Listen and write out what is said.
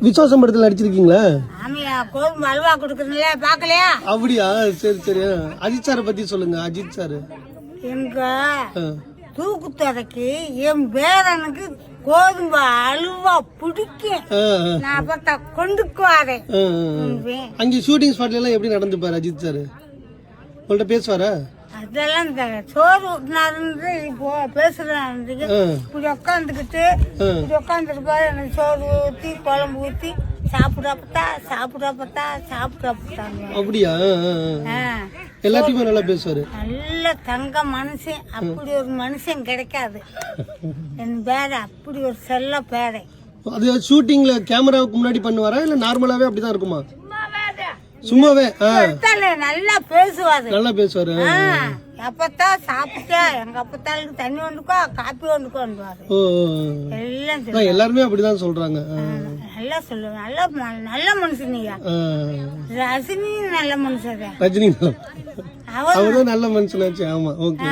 விசுவாசம் படத்துல நடிச்சிருக்கீங்களா? ஆமையா கோதுமை அல்வா கொடுக்குறீங்களா பாக்கலையா? அப்படியா? சரி சரி. அஜித் சாரை பத்தி சொல்லுங்க. அஜித் சார் எங்க தூக்கு துறைக்கு என் பேரனுக்கு கோதுமை அல்வா பிடிக்கும். நான் பார்த்தா கொண்டுக்குவாரே. அங்க ஷூட்டிங் ஸ்பாட்ல எல்லாம் எப்படி நடந்துப்பாரு அஜித் சார்? உங்கள்ட்ட பேசுவாரா? அதெல்லாம் சோறு ஊட்டினாரு இப்போ பேசுறேன். இப்படி உட்காந்துக்கிட்டு இப்படி உட்காந்துருப்பாரு. எனக்கு சோறு ஊத்தி குழம்பு ஊத்தி சாப்பிடாப்பட்டா சாப்பிடாப்பட்டாங்க. அப்படியா? எல்லாத்தையுமே நல்லா பேசுவாரு. நல்ல தங்க மனுஷன். அப்படி ஒரு மனுஷன் கிடைக்காது. என் பேரை அப்படி ஒரு செல்ல பேரை. அது ஷூட்டிங்ல கேமராவுக்கு முன்னாடி பண்ணுவாரா இல்ல நார்மலாவே அப்படிதான் இருக்குமா? சும்மாவே நல்லா பேசுவாரு. நல்லா பேசுவாரு. எப்பத்தான் சாப்பிட்டா எங்க அப்பத்தாளுக்கு தண்ணி ஒன்றுக்கோ காப்பி ஒன்றுக்கோன்னுவாரு. எல்லாம் எல்லாருமே அப்படிதான் சொல்றாங்க. நல்லா சொல்லுவேன். நல்ல மனுஷனியா. ரஜினி நல்ல மனுஷன். ரஜினி அவர்தான் நல்ல மனுஷனாச்சு. ஆமா. ஓகே.